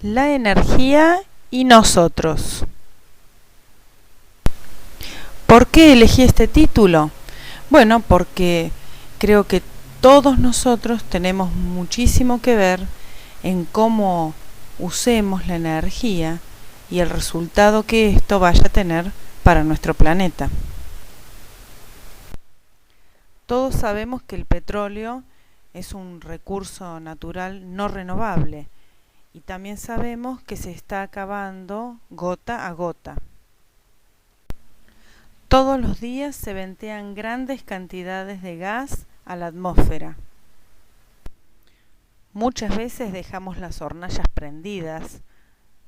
La energía y nosotros. ¿Por qué elegí este título? Bueno, porque creo que todos nosotros tenemos muchísimo que ver en cómo usemos la energía y el resultado que esto vaya a tener para nuestro planeta. Todos sabemos que el petróleo es un recurso natural no renovable y también sabemos que se está acabando gota a gota. Todos los días se ventean grandes cantidades de gas a la atmósfera. Muchas veces dejamos las hornallas prendidas,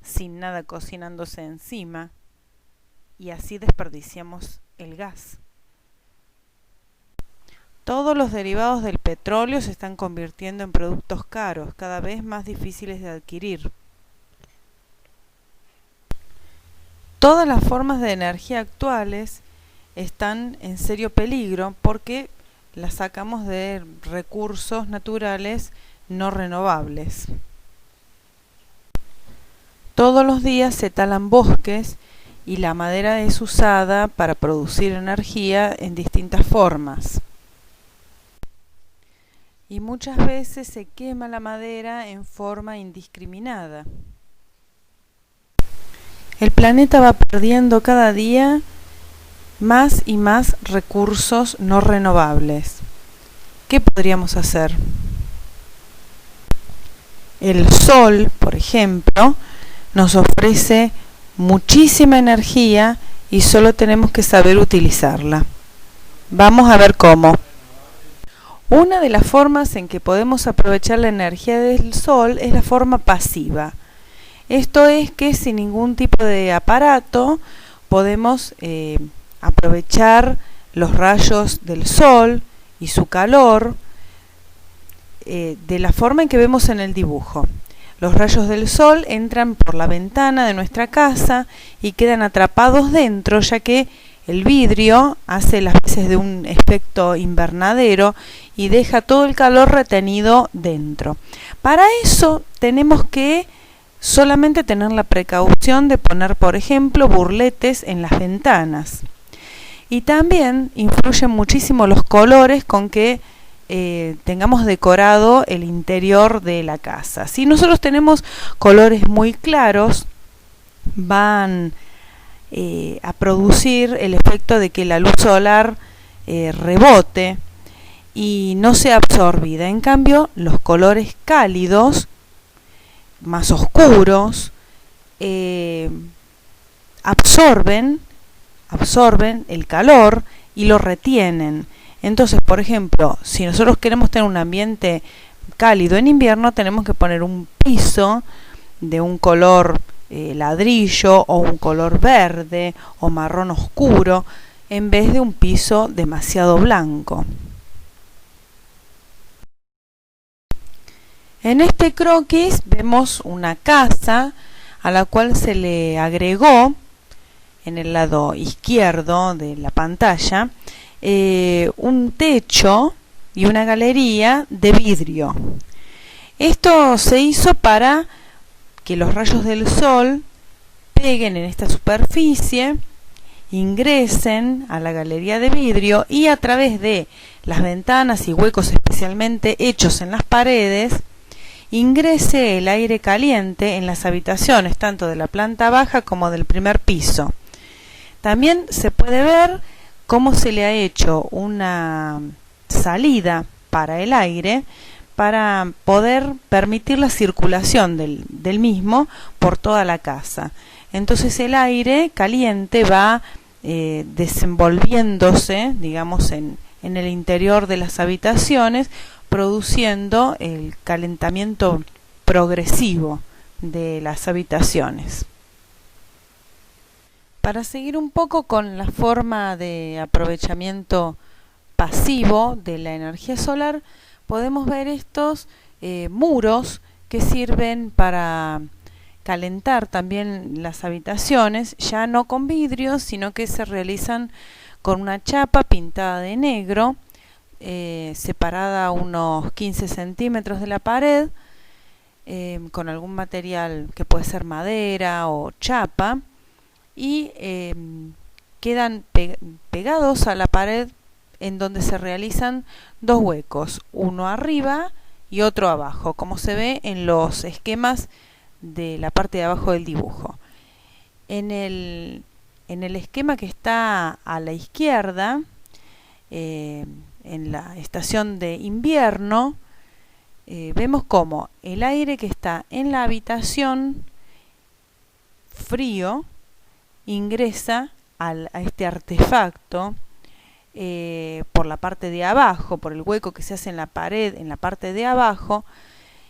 sin nada cocinándose encima, y así desperdiciamos el gas. Todos los derivados del petróleo se están convirtiendo en productos caros, cada vez más difíciles de adquirir. Todas las formas de energía actuales están en serio peligro porque las sacamos de recursos naturales no renovables. Todos los días se talan bosques y la madera es usada para producir energía en distintas formas. Y muchas veces se quema la madera en forma indiscriminada. El planeta va perdiendo cada día más y más recursos no renovables. ¿Qué podríamos hacer? El sol, por ejemplo, nos ofrece muchísima energía y solo tenemos que saber utilizarla. Vamos a ver cómo. Una de las formas en que podemos aprovechar la energía del sol es la forma pasiva. Esto es que sin ningún tipo de aparato podemos aprovechar los rayos del sol y su calor de la forma en que vemos en el dibujo. Los rayos del sol entran por la ventana de nuestra casa y quedan atrapados dentro, ya que el vidrio hace las veces de un efecto invernadero y deja todo el calor retenido dentro. Para eso tenemos que solamente tener la precaución de poner, por ejemplo, burletes en las ventanas. Y también influyen muchísimo los colores con que tengamos decorado el interior de la casa. Si nosotros tenemos colores muy claros, van a producir el efecto de que la luz solar rebote y no sea absorbida. En cambio, los colores cálidos, más oscuros, absorben el calor y lo retienen. Entonces, por ejemplo, si nosotros queremos tener un ambiente cálido en invierno, tenemos que poner un piso de un color ladrillo o un color verde o marrón oscuro en vez de un piso demasiado blanco. En este croquis vemos una casa a la cual se le agregó en el lado izquierdo de la pantalla un techo y una galería de vidrio. Esto se hizo para que los rayos del sol peguen en esta superficie, ingresen a la galería de vidrio y a través de las ventanas y huecos especialmente hechos en las paredes, ingrese el aire caliente en las habitaciones, tanto de la planta baja como del primer piso. También se puede ver cómo se le ha hecho una salida para el aire para poder permitir la circulación del mismo por toda la casa. Entonces el aire caliente va desenvolviéndose, digamos, en el interior de las habitaciones, produciendo el calentamiento progresivo de las habitaciones. Para seguir un poco con la forma de aprovechamiento pasivo de la energía solar, podemos ver estos muros que sirven para calentar también las habitaciones, ya no con vidrio, sino que se realizan con una chapa pintada de negro, separada a unos 15 centímetros de la pared, con algún material que puede ser madera o chapa y quedan pegados a la pared, en donde se realizan dos huecos, uno arriba y otro abajo, como se ve en los esquemas de la parte de abajo del dibujo. En el esquema que está a la izquierda, en la estación de invierno, vemos cómo el aire que está en la habitación frío ingresa a este artefacto por la parte de abajo, por el hueco que se hace en la pared, en la parte de abajo,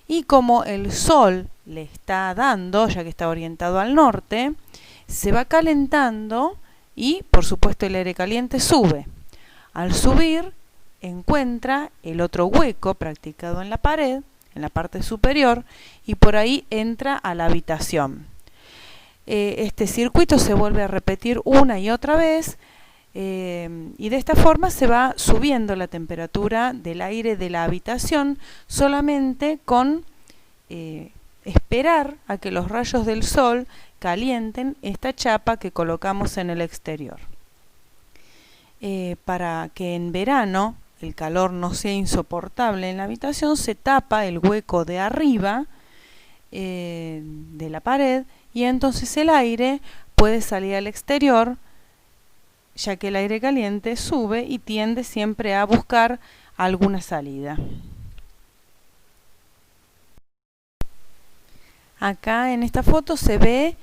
y como el sol le está dando, ya que está orientado al norte, se va calentando y por supuesto el aire caliente sube. Al subir encuentra el otro hueco practicado en la pared, en la parte superior, y por ahí entra a la habitación. Este circuito se vuelve a repetir una y otra vez, y de esta forma se va subiendo la temperatura del aire de la habitación solamente con esperar a que los rayos del sol calienten esta chapa que colocamos en el exterior. Para que en verano el calor no sea insoportable en la habitación, se tapa el hueco de arriba de la pared, y entonces el aire puede salir al exterior, ya que el aire caliente sube y tiende siempre a buscar alguna salida. Acá en esta foto se ve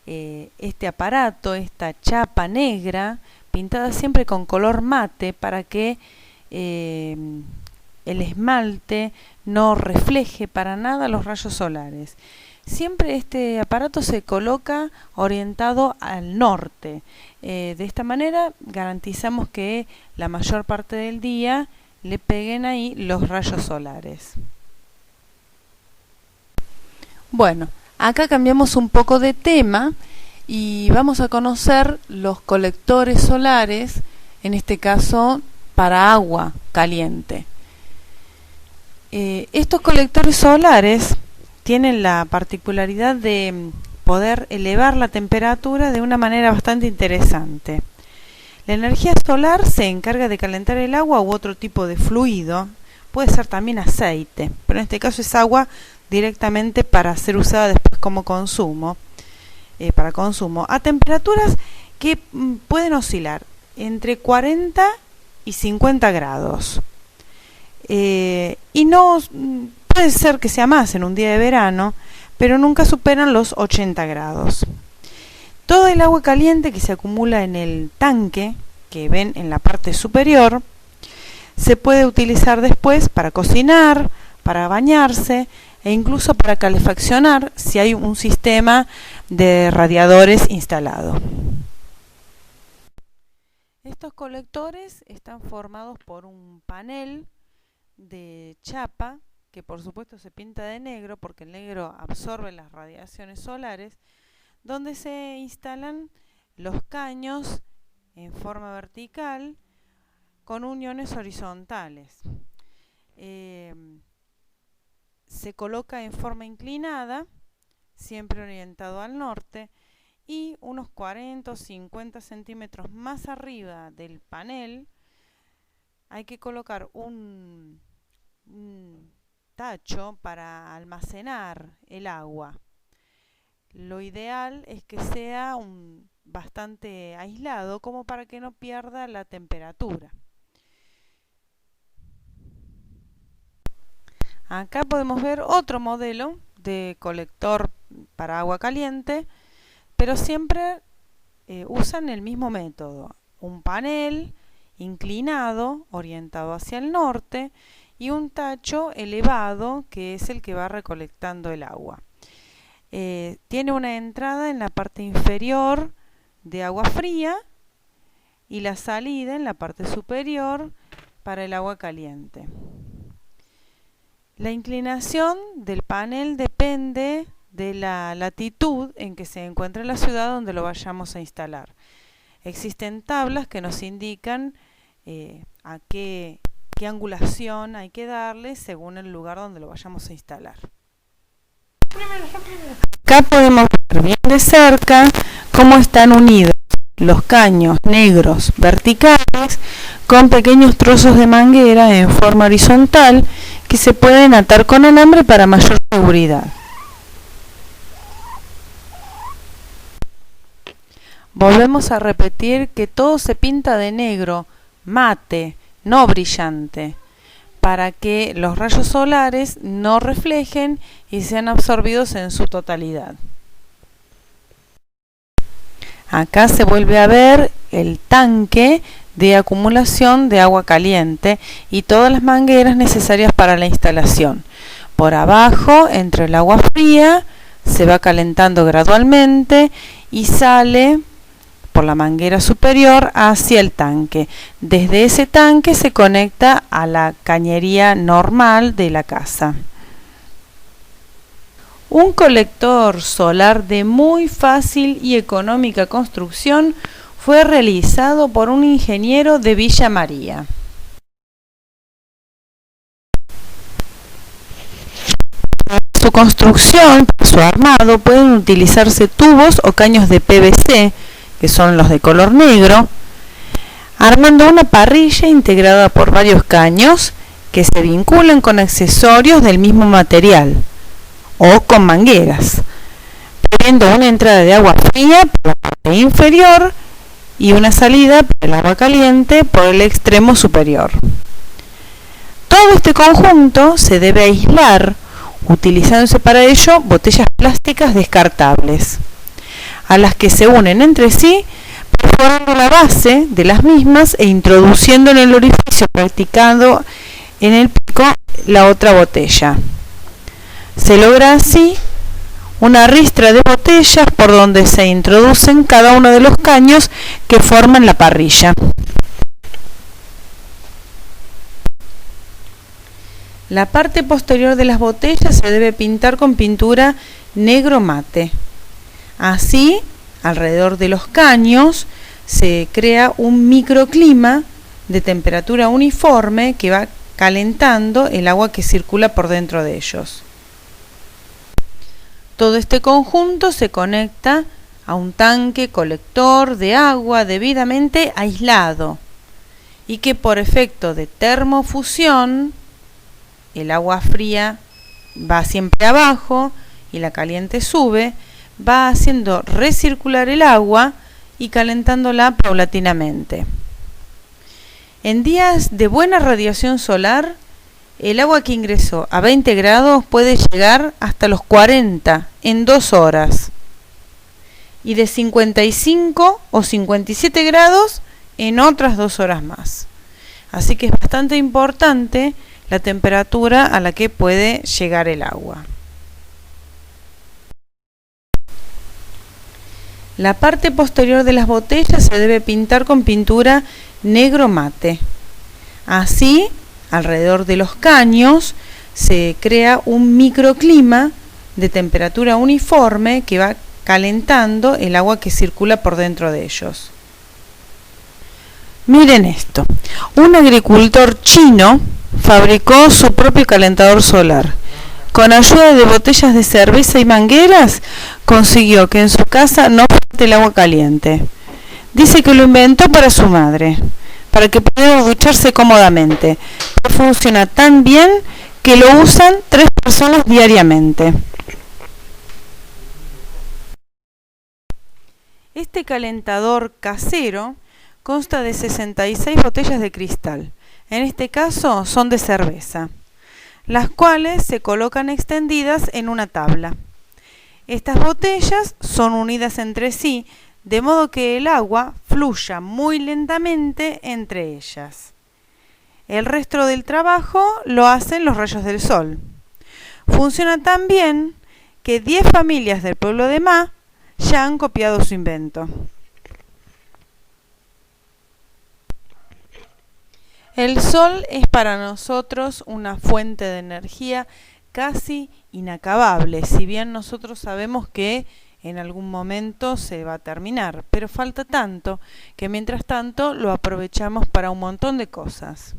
este aparato, esta chapa negra, pintada siempre con color mate para que el esmalte no refleje para nada los rayos solares. Siempre este aparato se coloca orientado al norte. De esta manera garantizamos que la mayor parte del día le peguen ahí los rayos solares. Bueno, acá cambiamos un poco de tema y vamos a conocer los colectores solares, en este caso para agua caliente. Estos colectores solares tienen la particularidad de poder elevar la temperatura de una manera bastante interesante. La energía solar se encarga de calentar el agua u otro tipo de fluido, puede ser también aceite, pero en este caso es agua directamente para ser usada después como consumo, para consumo, a temperaturas que pueden oscilar entre 40 y 50 grados. Y no puede ser que sea más en un día de verano, pero nunca superan los 80 grados. Todo el agua caliente que se acumula en el tanque, que ven en la parte superior, se puede utilizar después para cocinar, para bañarse e incluso para calefaccionar si hay un sistema de radiadores instalado. Estos colectores están formados por un panel de chapa que por supuesto se pinta de negro porque el negro absorbe las radiaciones solares, donde se instalan los caños en forma vertical con uniones horizontales. Se coloca en forma inclinada, siempre orientado al norte, y unos 40 o 50 centímetros más arriba del panel hay que colocar un tacho para almacenar el agua. Lo ideal es que sea bastante aislado, como para que no pierda la temperatura. Acá podemos ver otro modelo de colector para agua caliente, pero siempre usan el mismo método. Un panel inclinado, orientado hacia el norte, y un tacho elevado, que es el que va recolectando el agua. Tiene una entrada en la parte inferior de agua fría y la salida en la parte superior para el agua caliente. La inclinación del panel depende de la latitud en que se encuentra la ciudad donde lo vayamos a instalar. Existen tablas que nos indican a qué angulación hay que darle según el lugar donde lo vayamos a instalar. Acá podemos ver bien de cerca cómo están unidos los caños negros verticales con pequeños trozos de manguera en forma horizontal que se pueden atar con alambre para mayor seguridad. Volvemos a repetir que todo se pinta de negro, mate, no brillante, para que los rayos solares no reflejen y sean absorbidos en su totalidad. Acá se vuelve a ver el tanque de acumulación de agua caliente y todas las mangueras necesarias para la instalación. Por abajo, entre el agua fría, se va calentando gradualmente y sale por la manguera superior hacia el tanque. Desde ese tanque se conecta a la cañería normal de la casa. Un colector solar de muy fácil y económica construcción fue realizado por un ingeniero de Villa María. Para su construcción, para su armado, pueden utilizarse tubos o caños de PVC, que son los de color negro, armando una parrilla integrada por varios caños que se vinculan con accesorios del mismo material o con mangueras, teniendo una entrada de agua fría por la parte inferior y una salida por el agua caliente por el extremo superior. Todo este conjunto se debe aislar utilizándose para ello botellas plásticas descartables, a las que se unen entre sí perforando la base de las mismas e introduciendo en el orificio practicado en el pico la otra botella. Se logra así una ristra de botellas por donde se introducen cada uno de los caños que forman la parrilla. La parte posterior de las botellas se debe pintar con pintura negro mate. Así, alrededor de los caños se crea un microclima de temperatura uniforme que va calentando el agua que circula por dentro de ellos. Todo este conjunto se conecta a un tanque colector de agua debidamente aislado y que por efecto de termofusión, el agua fría va siempre abajo y la caliente sube, va haciendo recircular el agua y calentándola paulatinamente. En días de buena radiación solar, el agua que ingresó a 20 grados puede llegar hasta los 40 en 2 horas y de 55 o 57 grados en otras 2 horas más. Así que es bastante importante la temperatura a la que puede llegar el agua. La parte posterior de las botellas se debe pintar con pintura negro mate. Así, alrededor de los caños se crea un microclima de temperatura uniforme que va calentando el agua que circula por dentro de ellos. Miren esto, un agricultor chino fabricó su propio calentador solar. Con ayuda de botellas de cerveza y mangueras, consiguió que en su casa no falte el agua caliente. Dice que lo inventó para su madre, para que pudiera ducharse cómodamente. Pero funciona tan bien que lo usan 3 personas diariamente. Este calentador casero consta de 66 botellas de cristal. En este caso son de cerveza, las cuales se colocan extendidas en una tabla. Estas botellas son unidas entre sí, de modo que el agua fluya muy lentamente entre ellas. El resto del trabajo lo hacen los rayos del sol. Funciona tan bien que 10 familias del pueblo de Ma ya han copiado su invento. El sol es para nosotros una fuente de energía casi inacabable, si bien nosotros sabemos que en algún momento se va a terminar, pero falta tanto que mientras tanto lo aprovechamos para un montón de cosas.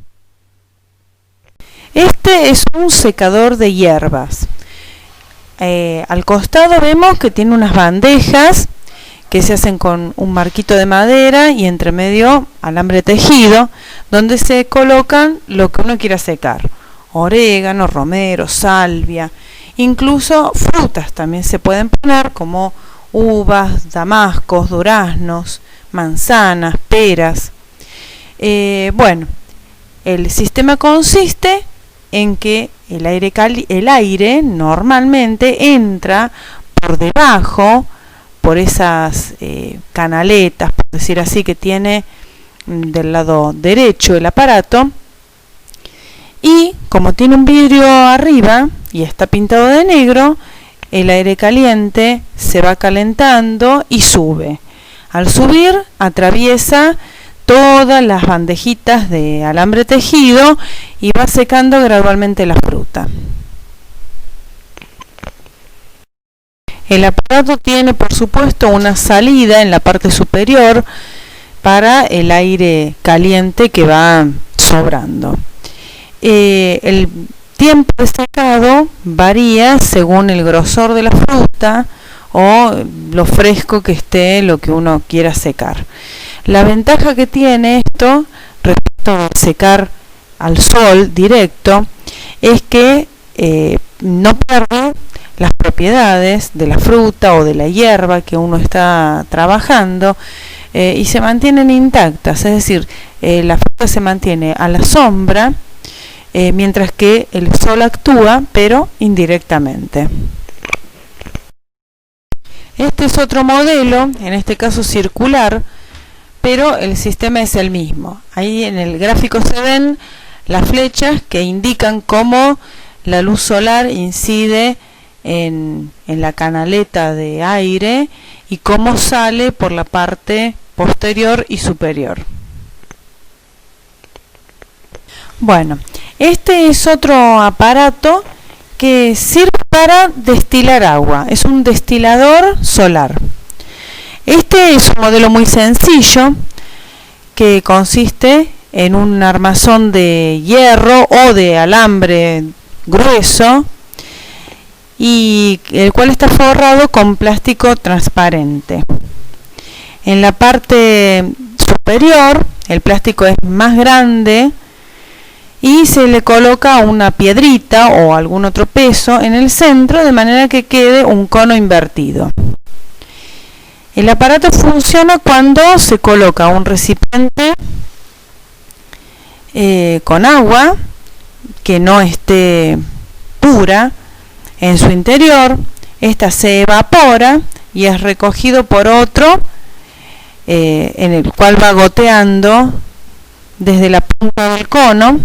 Este es un secador de hierbas. Al costado vemos que tiene unas bandejas que se hacen con un marquito de madera y entre medio alambre tejido, donde se colocan lo que uno quiera secar: orégano, romero, salvia, incluso frutas también se pueden poner, como uvas, damascos, duraznos, manzanas, peras. Bueno, el sistema consiste en que el aire normalmente entra por debajo, por esas canaletas, por decir así, que tiene del lado derecho el aparato, y como tiene un vidrio arriba y está pintado de negro, el aire caliente se va calentando y sube. Al subir atraviesa todas las bandejitas de alambre tejido y va secando gradualmente la fruta. El aparato tiene, por supuesto, una salida en la parte superior para el aire caliente que va sobrando. El tiempo de secado varía según el grosor de la fruta o lo fresco que esté lo que uno quiera secar. La ventaja que tiene esto respecto a secar al sol directo es que no pierde las propiedades de la fruta o de la hierba que uno está trabajando, y se mantienen intactas, es decir, la fruta se mantiene a la sombra, mientras que el sol actúa, pero indirectamente. Este es otro modelo, en este caso circular, pero el sistema es el mismo. Ahí en el gráfico se ven las flechas que indican cómo la luz solar incide en la canaleta de aire y cómo sale por la parte posterior y superior. Bueno, este es otro aparato que sirve para destilar agua. Es un destilador solar. Este es un modelo muy sencillo que consiste en un armazón de hierro o de alambre grueso, y el cual está forrado con plástico transparente. En la parte superior el plástico es más grande y se le coloca una piedrita o algún otro peso en el centro, de manera que quede un cono invertido. El aparato funciona cuando se coloca un recipiente con agua que no esté pura en su interior. Esta se evapora y es recogido por otro, en el cual va goteando desde la punta del cono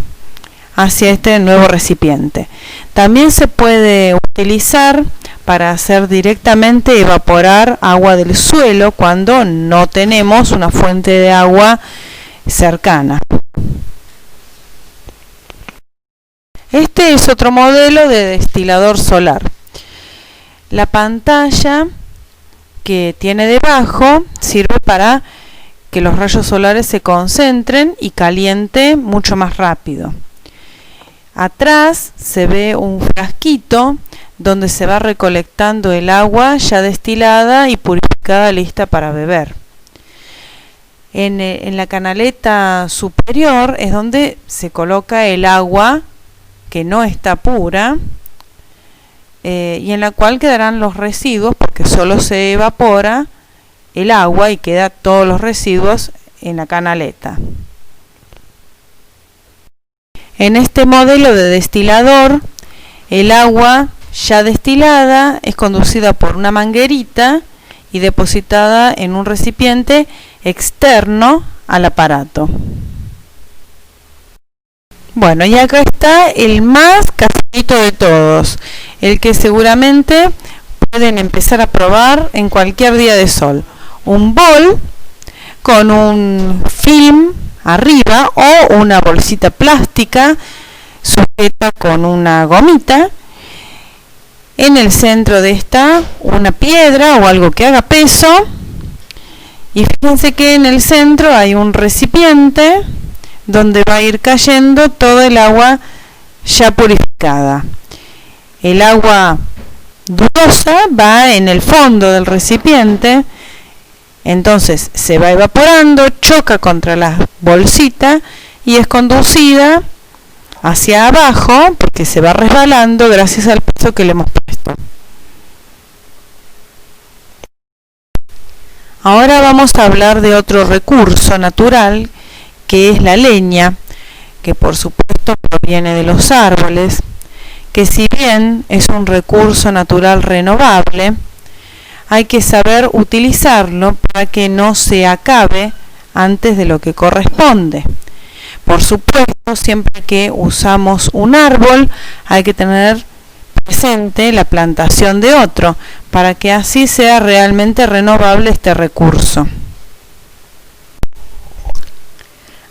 hacia este nuevo recipiente. También se puede utilizar para hacer directamente evaporar agua del suelo cuando no tenemos una fuente de agua cercana. Este es otro modelo de destilador solar. La pantalla que tiene debajo sirve para que los rayos solares se concentren y caliente mucho más rápido. Atrás se ve un frasquito donde se va recolectando el agua ya destilada y purificada, lista para beber. En la canaleta superior es donde se coloca el agua que no está pura, y en la cual quedarán los residuos, porque solo se evapora el agua y queda todos los residuos en la canaleta. En este modelo de destilador, el agua ya destilada es conducida por una manguerita y depositada en un recipiente externo al aparato. Bueno, y acá está el más caserito de todos, el que seguramente pueden empezar a probar en cualquier día de sol. Un bol con un film arriba o una bolsita plástica sujeta con una gomita. En el centro de esta una piedra o algo que haga peso, y fíjense que en el centro hay un recipiente donde va a ir cayendo todo el agua ya purificada. El agua dudosa va en el fondo del recipiente, entonces se va evaporando, choca contra la bolsita y es conducida hacia abajo porque se va resbalando gracias al peso que le hemos puesto. Ahora vamos a hablar de otro recurso natural que es la leña, que por supuesto proviene de los árboles, que si bien es un recurso natural renovable, hay que saber utilizarlo para que no se acabe antes de lo que corresponde. Por supuesto, siempre que usamos un árbol hay que tener presente la plantación de otro, para que así sea realmente renovable este recurso.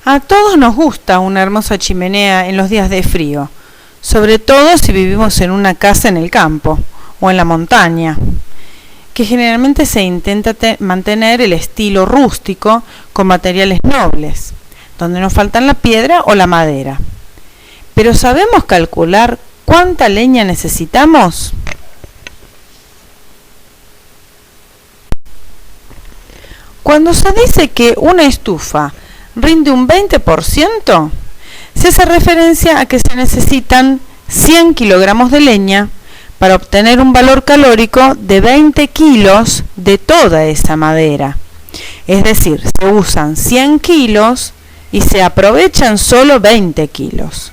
A todos nos gusta una hermosa chimenea en los días de frío, sobre todo si vivimos en una casa en el campo o en la montaña, que generalmente se intenta mantener el estilo rústico con materiales nobles, donde nos faltan la piedra o la madera. Pero ¿sabemos calcular cuánta leña necesitamos? Cuando se dice que una estufa rinde un 20%, se hace referencia a que se necesitan 100 kilogramos de leña para obtener un valor calórico de 20 kilos de toda esa madera. Es decir, se usan 100 kilos y se aprovechan solo 20 kilos.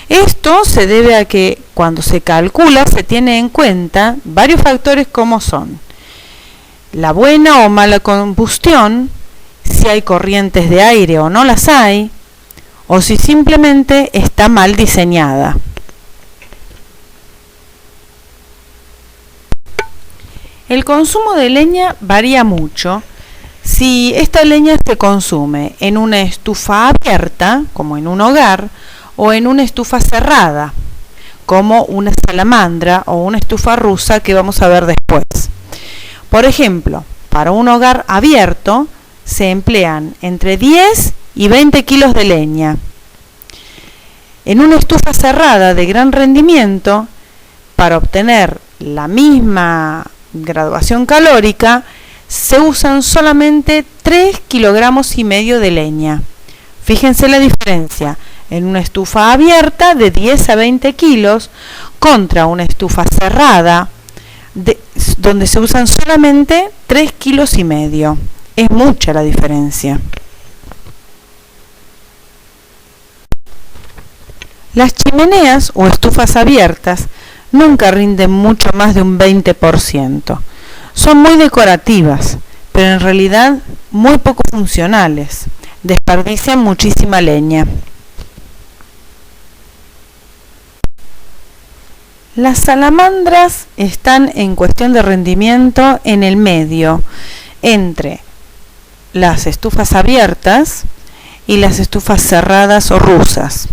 Esto se debe a que cuando se calcula se tiene en cuenta varios factores como son la buena o mala combustión, si hay corrientes de aire o no las hay, o si simplemente está mal diseñada. El consumo de leña varía mucho. Si esta leña se consume en una estufa abierta, como en un hogar, o en una estufa cerrada, como una salamandra o una estufa rusa que vamos a ver después. Por ejemplo, para un hogar abierto se emplean entre 10 y 20 kilos de leña. En una estufa cerrada de gran rendimiento, para obtener la misma graduación calórica, se usan solamente 3 kilogramos y medio de leña. Fíjense la diferencia en una estufa abierta de 10 a 20 kilos contra una estufa cerrada donde se usan solamente 3 kilos y medio. Es mucha la diferencia. Las chimeneas o estufas abiertas nunca rinden mucho más de un 20%. Son muy decorativas, pero en realidad muy poco funcionales. Desperdician muchísima leña. Las salamandras están en cuestión de rendimiento en el medio, entre las estufas abiertas y las estufas cerradas o rusas.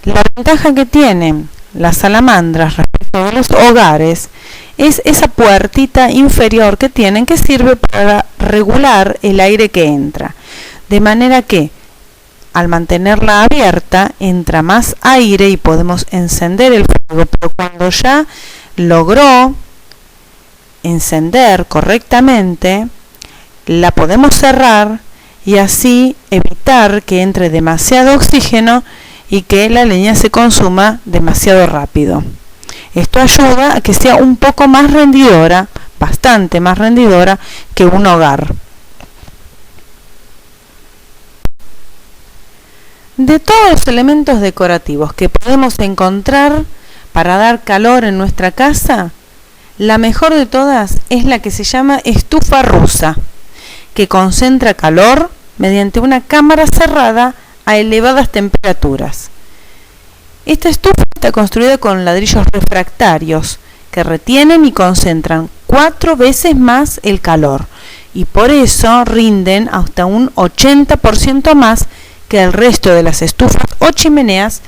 La ventaja que tienen las salamandras respecto de los hogares es esa puertita inferior que tienen, que sirve para regular el aire que entra, de manera que al mantenerla abierta entra más aire y podemos encender el fuego, pero cuando ya logró encender correctamente, la podemos cerrar y así evitar que entre demasiado oxígeno y que la leña se consuma demasiado rápido. Esto ayuda a que sea un poco más rendidora, bastante más rendidora que un hogar. De todos los elementos decorativos que podemos encontrar para dar calor en nuestra casa, la mejor de todas es la que se llama estufa rusa, que concentra calor mediante una cámara cerrada a elevadas temperaturas. Esta estufa está construida con ladrillos refractarios que retienen y concentran 4 veces más el calor y por eso rinden hasta un 80% más que el resto de las estufas o chimeneas,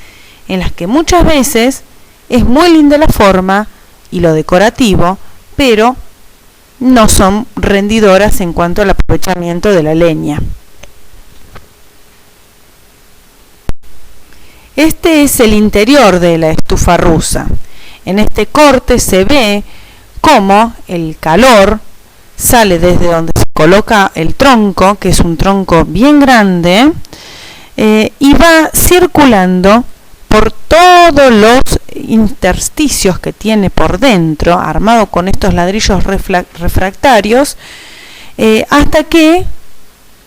en las que muchas veces es muy linda la forma y lo decorativo, pero no son rendidoras en cuanto al aprovechamiento de la leña. Este es el interior de la estufa rusa. En este corte se ve cómo el calor sale desde donde se coloca el tronco, que es un tronco bien grande, y va circulando por todos los intersticios que tiene por dentro, armado con estos ladrillos refractarios, hasta que,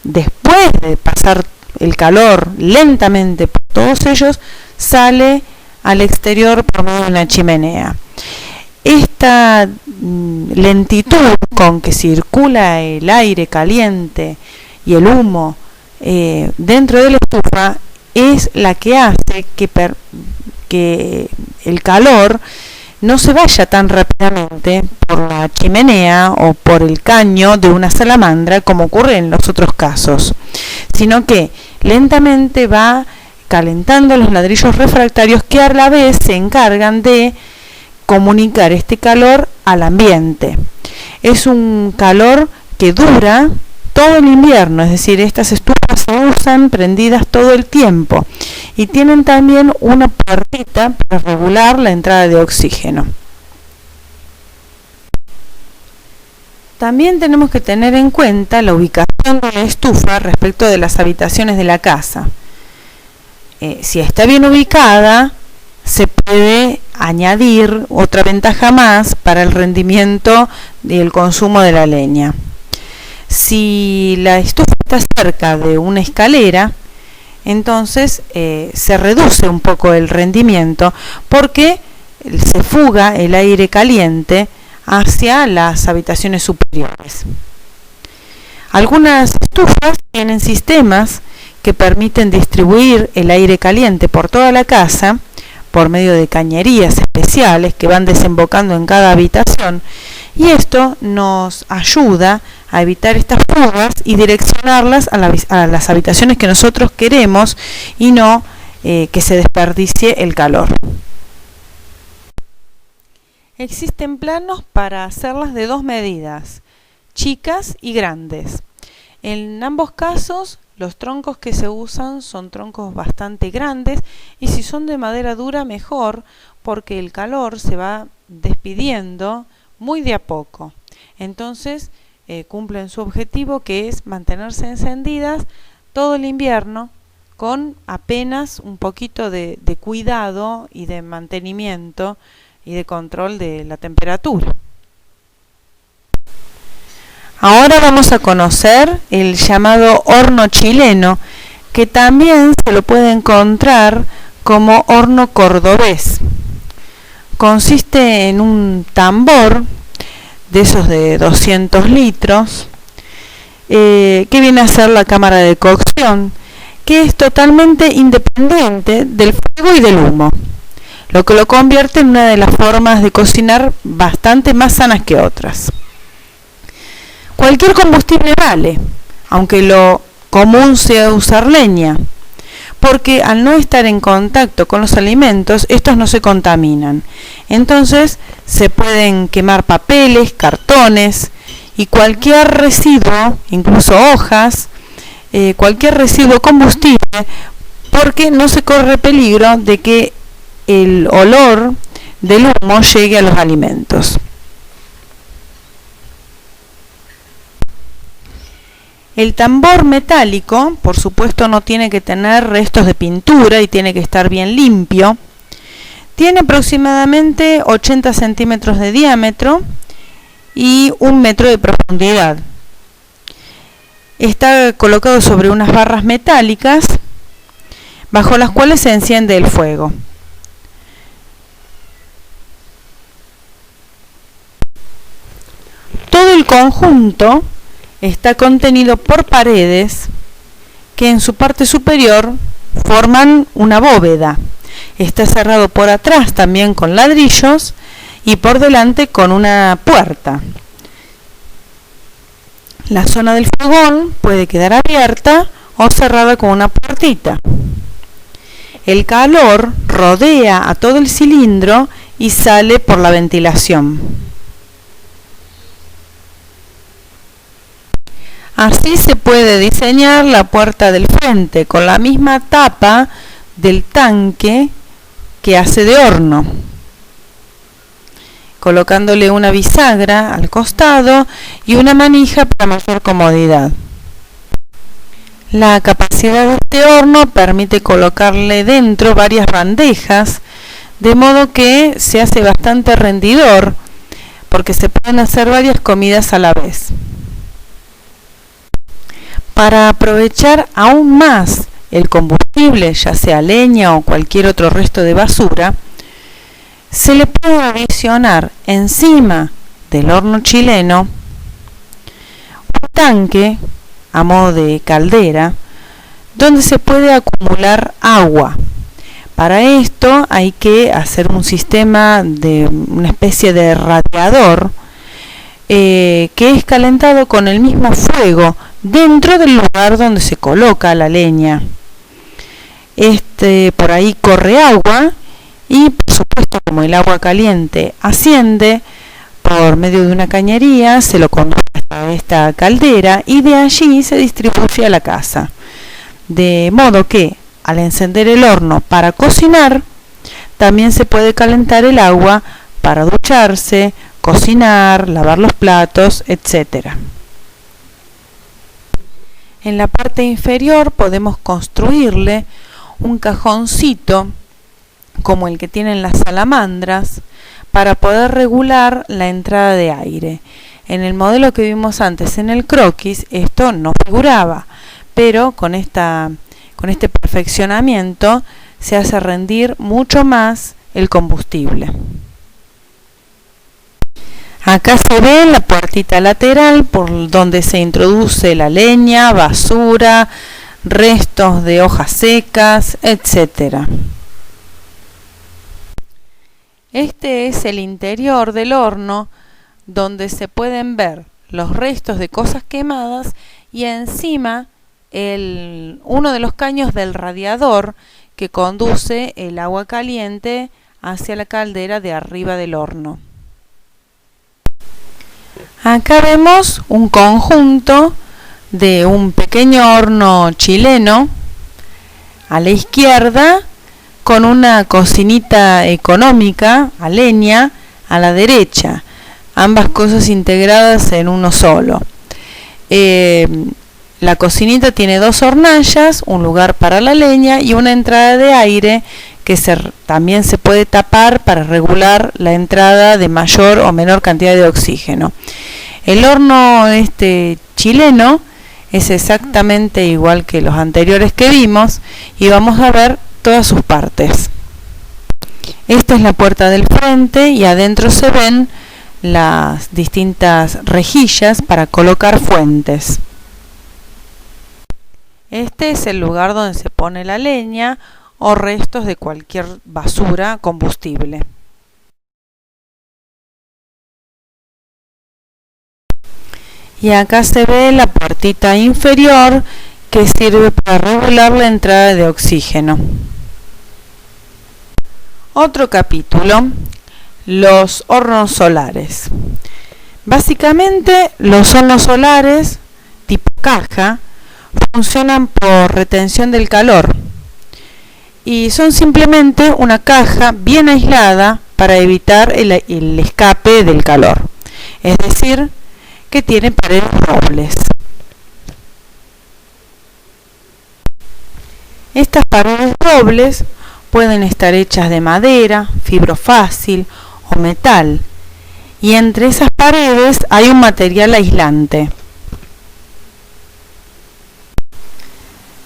después de pasar el calor lentamente por todos ellos, sale al exterior por medio de una chimenea. Esta lentitud con que circula el aire caliente y el humo dentro de la estufa es la que hace que el calor no se vaya tan rápidamente por la chimenea o por el caño de una salamandra como ocurre en los otros casos, sino que lentamente va calentando los ladrillos refractarios que a la vez se encargan de comunicar este calor al ambiente. Es un calor que dura todo el invierno, es decir, estas estufas se usan prendidas todo el tiempo y tienen también una puertita para regular la entrada de oxígeno. También tenemos que tener en cuenta la ubicación de la estufa respecto de las habitaciones de la casa. Si está bien ubicada, se puede añadir otra ventaja más para el rendimiento y el consumo de la leña. Si la estufa está cerca de una escalera, entonces se reduce un poco el rendimiento porque se fuga el aire caliente hacia las habitaciones superiores. Algunas estufas tienen sistemas que permiten distribuir el aire caliente por toda la casa por medio de cañerías especiales que van desembocando en cada habitación, y esto nos ayuda a evitar estas fugas y direccionarlas a las habitaciones que nosotros queremos y no que se desperdicie el calor. Existen planos para hacerlas de dos medidas, chicas y grandes. En ambos casos, los troncos que se usan son troncos bastante grandes y si son de madera dura mejor porque el calor se va despidiendo muy de a poco. Entonces cumplen su objetivo, que es mantenerse encendidas todo el invierno con apenas un poquito de cuidado y de mantenimiento y de control de la temperatura. Ahora vamos a conocer el llamado horno chileno, que también se lo puede encontrar como horno cordobés. Consiste en un tambor de esos de 200 litros, que viene a ser la cámara de cocción, que es totalmente independiente del fuego y del humo, lo que lo convierte en una de las formas de cocinar bastante más sanas que otras. Cualquier combustible vale, aunque lo común sea usar leña, porque al no estar en contacto con los alimentos, estos no se contaminan. Entonces se pueden quemar papeles, cartones y cualquier residuo, incluso hojas, cualquier residuo combustible, porque no se corre peligro de que el olor del humo llegue a los alimentos. El tambor metálico, por supuesto, no tiene que tener restos de pintura y tiene que estar bien limpio. Tiene aproximadamente 80 centímetros de diámetro y 1 metro de profundidad. Está colocado sobre unas barras metálicas bajo las cuales se enciende el fuego. Todo el conjunto está contenido por paredes que en su parte superior forman una bóveda. Está cerrado por atrás también con ladrillos y por delante con una puerta. La zona del fogón puede quedar abierta o cerrada con una puertita. El calor rodea a todo el cilindro y sale por la ventilación. Así se puede diseñar la puerta del frente con la misma tapa del tanque que hace de horno. colocándole una bisagra al costado y una manija para mayor comodidad. La capacidad de este horno permite colocarle dentro varias bandejas, de modo que se hace bastante rendidor, porque se pueden hacer varias comidas a la vez. Para aprovechar aún más el combustible, ya sea leña o cualquier otro resto de basura, se le puede adicionar encima del horno chileno un tanque a modo de caldera donde se puede acumular agua. Para esto hay que hacer un sistema de una especie de radiador que es calentado con el mismo fuego dentro del lugar donde se coloca la leña. Por ahí corre agua y, por supuesto, como el agua caliente asciende por medio de una cañería, se lo conduce hasta esta caldera y de allí se distribuye a la casa. De modo que al encender el horno para cocinar, también se puede calentar el agua para ducharse, cocinar, lavar los platos, etc. En la parte inferior podemos construirle un cajoncito como el que tienen las salamandras para poder regular la entrada de aire. En el modelo que vimos antes en el croquis esto no figuraba, pero con este perfeccionamiento se hace rendir mucho más el combustible. Acá se ve la puertita lateral por donde se introduce la leña, basura, restos de hojas secas, etc. Este es el interior del horno, donde se pueden ver los restos de cosas quemadas y encima uno de los caños del radiador que conduce el agua caliente hacia la caldera de arriba del horno. Acá vemos un conjunto de un pequeño horno chileno a la izquierda, con una cocinita económica a leña a la derecha, ambas cosas integradas en uno solo. La cocinita tiene dos hornallas, un lugar para la leña y una entrada de aire que también se puede tapar para regular la entrada de mayor o menor cantidad de oxígeno. El horno chileno es exactamente igual que los anteriores que vimos y vamos a ver todas sus partes. Esta es la puerta del frente y adentro se ven las distintas rejillas para colocar fuentes. Este es el lugar donde se pone la leña o restos de cualquier basura combustible. Y acá se ve la puertita inferior que sirve para regular la entrada de oxígeno. Otro capítulo, los hornos solares. Básicamente los hornos solares tipo caja funcionan por retención del calor y son simplemente una caja bien aislada para evitar el escape del calor, es decir, que tiene paredes dobles. Estas paredes dobles pueden estar hechas de madera, fibrofácil o metal, y entre esas paredes hay un material aislante.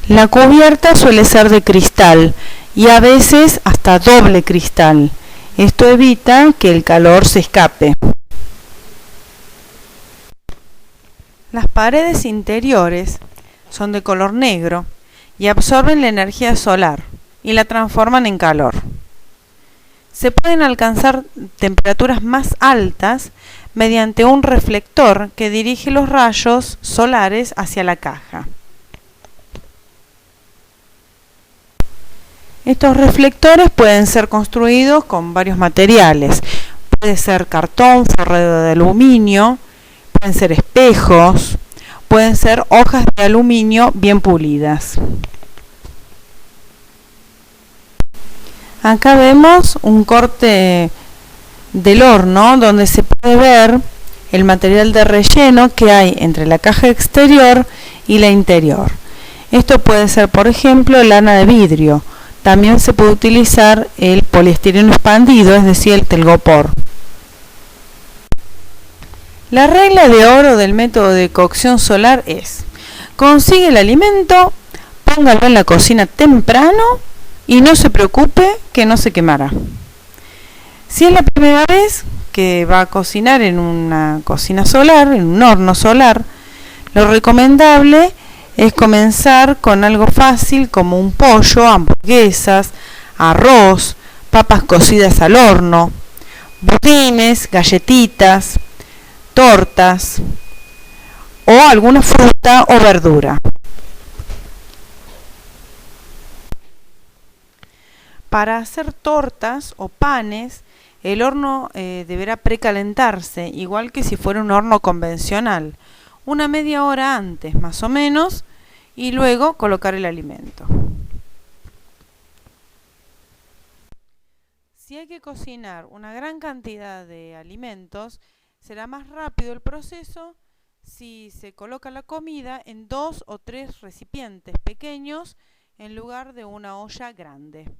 La cubierta suele ser de cristal y a veces hasta doble cristal. Esto evita que el calor se escape. Las paredes interiores son de color negro y absorben la energía solar y la transforman en calor. Se pueden alcanzar temperaturas más altas mediante un reflector que dirige los rayos solares hacia la caja. Estos reflectores pueden ser construidos con varios materiales. Puede ser cartón forrado de aluminio, pueden ser espejos, pueden ser hojas de aluminio bien pulidas. Acá vemos un corte del horno, donde se puede ver el material de relleno que hay entre la caja exterior y la interior. Esto puede ser, por ejemplo, lana de vidrio. También se puede utilizar el poliestireno expandido, es decir, el telgopor. La regla de oro del método de cocción solar es: consigue el alimento, póngalo en la cocina temprano y no se preocupe que no se quemará. Si es la primera vez que va a cocinar en una cocina solar, en un horno solar, lo recomendable es comenzar con algo fácil como un pollo, hamburguesas, arroz, papas cocidas al horno, budines, galletitas, tortas o alguna fruta o verdura. Para hacer tortas o panes, el horno deberá precalentarse, igual que si fuera un horno convencional, una media hora antes más o menos, y luego colocar el alimento. Si hay que cocinar una gran cantidad de alimentos, será más rápido el proceso si se coloca la comida en 2 o 3 recipientes pequeños en lugar de una olla grande.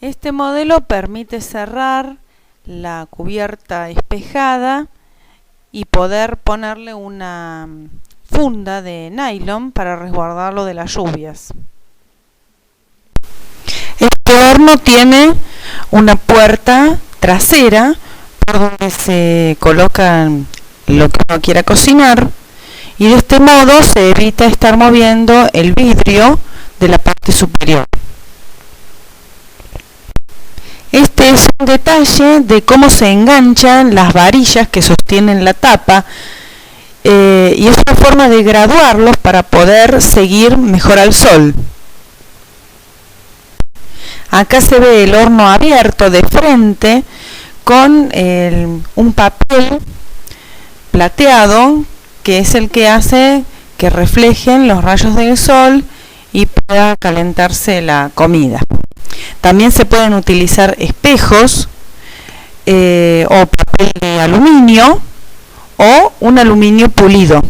Este modelo permite cerrar la cubierta espejada y poder ponerle una funda de nylon para resguardarlo de las lluvias. Este horno tiene una puerta trasera por donde se coloca lo que uno quiera cocinar, y de este modo se evita estar moviendo el vidrio de la parte superior. Este es un detalle de cómo se enganchan las varillas que sostienen la tapa, y es una forma de graduarlos para poder seguir mejor al sol. Acá se ve el horno abierto de frente con un papel plateado que es el que hace que reflejen los rayos del sol y pueda calentarse la comida. También se pueden utilizar espejos o papel de aluminio o un aluminio pulido.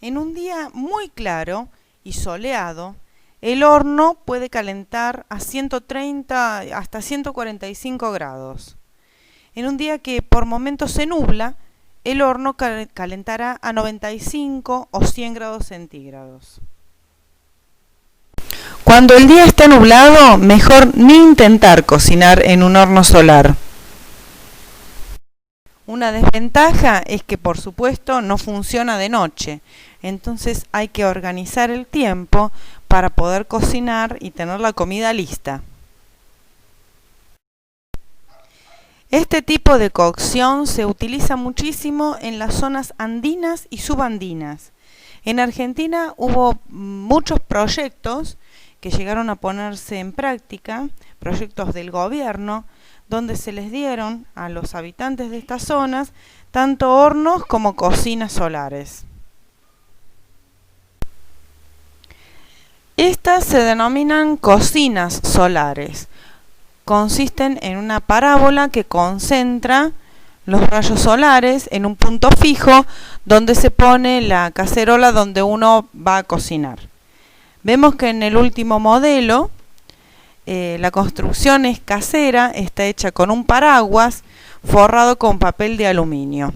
En un día muy claro y soleado, el horno puede calentar a 130 hasta 145 grados. En un día que por momentos se nubla, el horno calentará a 95 o 100 grados centígrados. Cuando el día está nublado, mejor ni intentar cocinar en un horno solar. Una desventaja es que, por supuesto, no funciona de noche. Entonces hay que organizar el tiempo para poder cocinar y tener la comida lista. Este tipo de cocción se utiliza muchísimo en las zonas andinas y subandinas. En Argentina hubo muchos proyectos que llegaron a ponerse en práctica, proyectos del gobierno, donde se les dieron a los habitantes de estas zonas tanto hornos como cocinas solares. Estas se denominan cocinas solares. Consisten en una parábola que concentra los rayos solares en un punto fijo donde se pone la cacerola donde uno va a cocinar. Vemos que en el último modelo la construcción es casera, está hecha con un paraguas forrado con papel de aluminio.